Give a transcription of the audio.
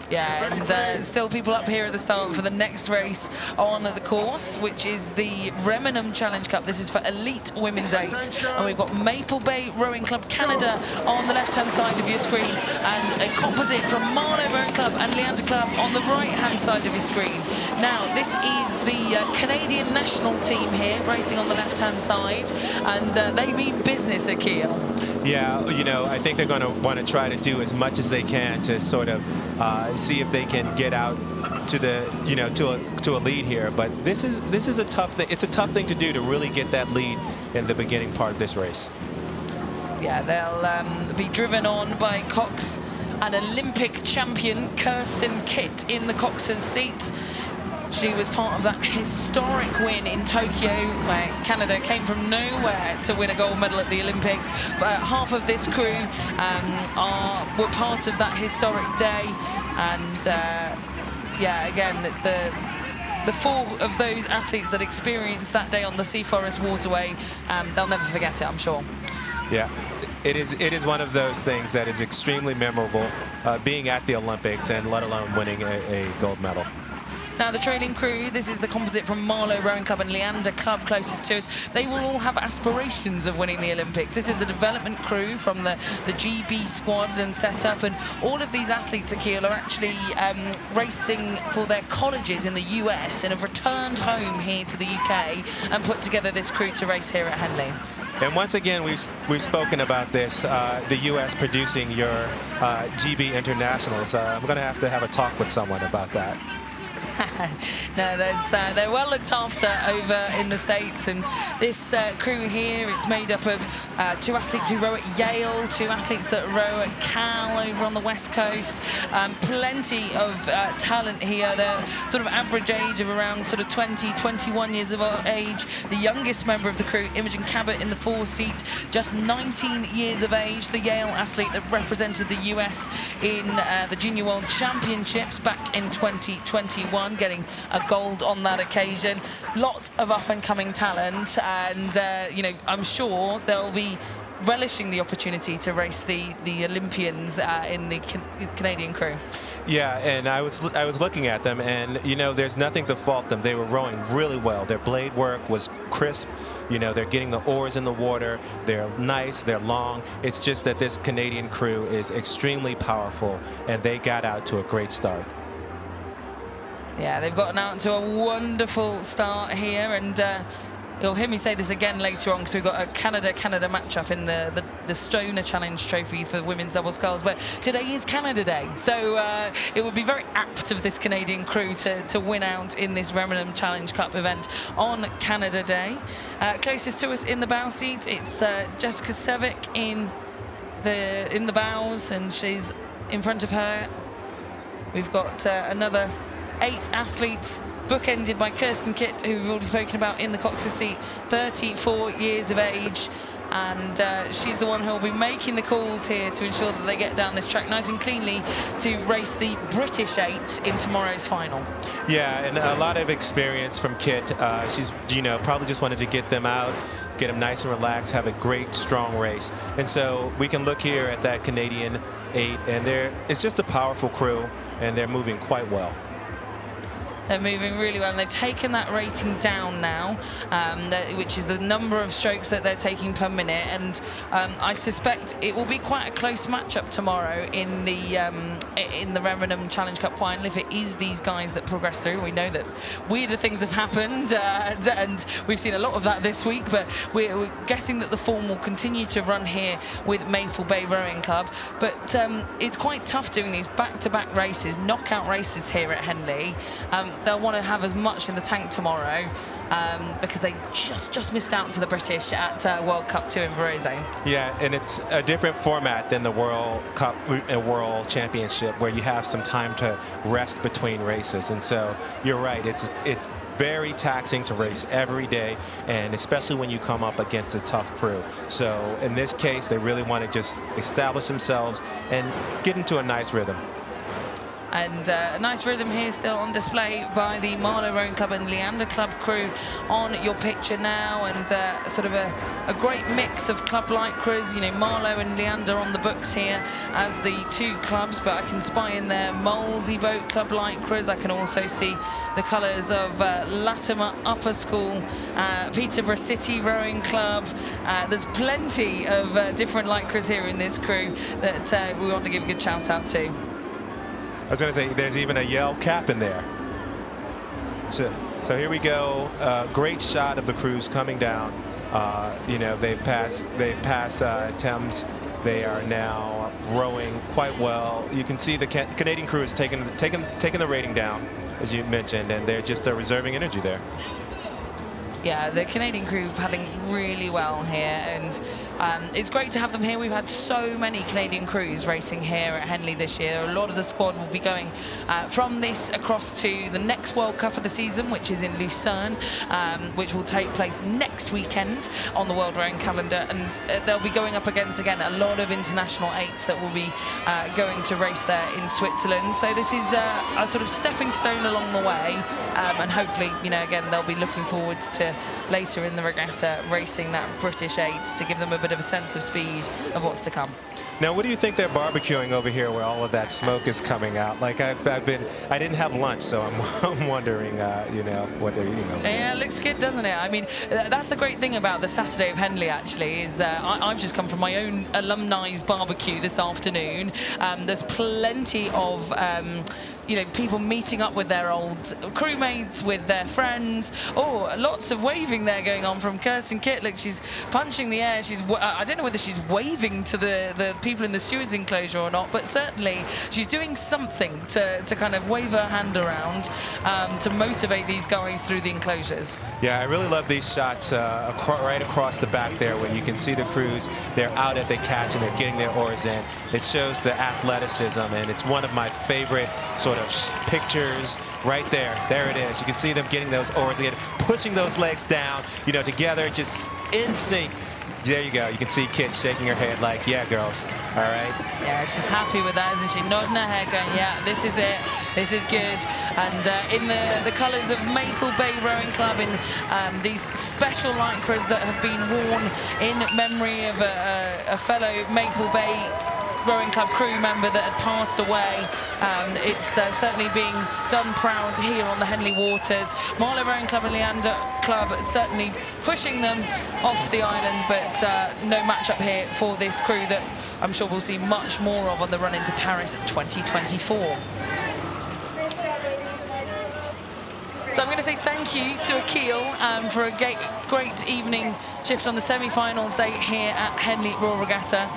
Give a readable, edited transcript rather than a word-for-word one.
Yeah, and still people up here at the start for the next race on the course, which is the Remenham Challenge Cup. This is for elite women's 8, and we've got Maple Bay Rowing Club Canada on the left-hand side of your screen, and a composite from Marlow Rowing Club and Leander Club on the right-hand side of your screen. Now, this is the Canadian national team here, racing on the left-hand side, and they mean business, Akil. Yeah, you know, I think they're going to want to try to do as much as they can to sort of see if they can get out to the, you know, to a lead here. But this is a tough thing. It's a tough thing to do, to really get that lead in the beginning part of this race. Yeah, they'll be driven on by Cox, an Olympic champion, Kirsten Kitt, in the Cox's seat. She was part of that historic win in Tokyo, where Canada came from nowhere to win a gold medal at the Olympics. But half of this crew were part of that historic day. And yeah, again, the 4 of those athletes that experienced that day on the Sea Forest Waterway, they'll never forget it, I'm sure. Yeah, it is one of those things that is extremely memorable, being at the Olympics and let alone winning a gold medal. Now, the training crew, this is the composite from Marlow Rowing Club and Leander Club closest to us. They will all have aspirations of winning the Olympics. This is a development crew from the GB squad and setup, and all of these athletes, Akil, are actually racing for their colleges in the US and have returned home here to the UK and put together this crew to race here at Henley. And once again, we've spoken about this, the U.S. producing your GB internationals. I'm going to have a talk with someone about that. No, they're well looked after over in the States, and this crew here, it's made up of 2 athletes who row at Yale, 2 athletes that row at Cal over on the West Coast. Plenty of talent here. They're sort of average age of around sort of 20, 21 years of age. The youngest member of the crew, Imogen Cabot, in the 4 seat, just 19 years of age. The Yale athlete that represented the US in the Junior World Championships back in 2021. Getting a gold on that occasion. Lots of up-and-coming talent, and you know, I'm sure they'll be relishing the opportunity to race the Olympians in the Canadian crew. Yeah, and I was looking at them, and you know, there's nothing to fault them. They were rowing really well. Their blade work was crisp. You know, they're getting the oars in the water. They're nice. They're long. It's just that this Canadian crew is extremely powerful, and they got out to a great start. Yeah, they've gotten out to a wonderful start here, and you'll hear me say this again later on, because we've got a Canada matchup in the Stoner Challenge Trophy for women's doubles sculls. But today is Canada Day, so it would be very apt of this Canadian crew to win out in this Remenham Challenge Cup event on Canada Day. Closest to us in the bow seat, it's Jessica Sevick in the bows, and she's in front of her. We've got another 8 athletes, bookended by Kirsten Kitt, who we've already spoken about, in the Cox's seat, 34 years of age. And she's the one who will be making the calls here to ensure that they get down this track nice and cleanly to race the British 8 in tomorrow's final. Yeah, and a lot of experience from Kitt. She's, you know, probably just wanted to get them out, get them nice and relaxed, have a great, strong race. And so we can look here at that Canadian 8, and it's just a powerful crew, and they're moving quite well. They're moving really well, and they've taken that rating down now, which is the number of strokes that they're taking per minute. And I suspect it will be quite a close matchup tomorrow in the Remenham Challenge Cup final. If it is these guys that progress through, we know that weirder things have happened, and we've seen a lot of that this week. But we're guessing that the form will continue to run here with Maple Bay Rowing Club. But it's quite tough doing these back-to-back races, knockout races here at Henley. They'll want to have as much in the tank tomorrow, because they just missed out to the British at World Cup 2 in Varese. Yeah, and it's a different format than the World Cup and World Championship, where you have some time to rest between races. And so you're right, it's very taxing to race every day, and especially when you come up against a tough crew. So in this case, they really want to just establish themselves and get into a nice rhythm. And a nice rhythm here still on display by the Marlow Rowing Club and Leander Club crew on your picture now, and sort of a great mix of club lycras. You know, Marlow and Leander on the books here as the two clubs, but I can spy in there Molesey Boat Club lycras. I can also see the colours of Latimer Upper School, Peterborough City Rowing Club. There's plenty of different lycras here in this crew that we want to give a good shout out to. I was going to say, there's even a Yale cap in there. So here we go. Great shot of the crews coming down. You know, they've passed Thames. They are now rowing quite well. You can see the Canadian crew is taking the rating down, as you mentioned, and they're just reserving energy there. Yeah, the Canadian crew paddling really well here, and it's great to have them here. We've had so many Canadian crews racing here at Henley this year. A lot of the squad will be going from this across to the next World Cup of the season, which is in Lucerne, which will take place next weekend on the World Rowing calendar, and they'll be going up against, again, a lot of international eights that will be going to race there in Switzerland. So this is a sort of stepping stone along the way, and hopefully, you know, again, they'll be looking forward to later in the regatta racing that British 8 to give them a bit of a sense of speed of what's to come. Now, what do you think they're barbecuing over here where all of that smoke is coming out? Like, I didn't have lunch, so I'm wondering, you know, what they're eating over here. Yeah, it looks good, doesn't it? I mean, that's the great thing about the Saturday of Henley, actually, is I've just come from my own alumni's barbecue this afternoon. There's plenty of you know, people meeting up with their old crewmates, with their friends. Oh, lots of waving there going on from Kirsten Kitt. Look, she's punching the air. She's I don't know whether she's waving to the people in the stewards enclosure or not, but certainly she's doing something to kind of wave her hand around to motivate these guys through the enclosures. Yeah, I really love these shots right across the back there where you can see the crews. They're out at the catch and they're getting their oars in. It shows the athleticism, and it's one of my favorite sort of pictures right there. There it is. You can see them getting those oars in, pushing those legs down, you know, together, just in sync. There you go. You can see Kit shaking her head like, yeah, girls. All right. Yeah, she's happy with that, isn't she? Nodding her head going, yeah, this is it. This is good. And in the colours of Maple Bay Rowing Club, in these special lycras that have been worn in memory of a fellow Maple Bay Rowing Club crew member that had passed away. It's certainly being done proud here on the Henley waters. Marlow Rowing Club and Leander Club certainly pushing them off the island, but no match up here for this crew that I'm sure we'll see much more of on the run into Paris 2024. So I'm going to say thank you to Akil for a great evening shift on the semi-finals day here at Henley Royal Regatta.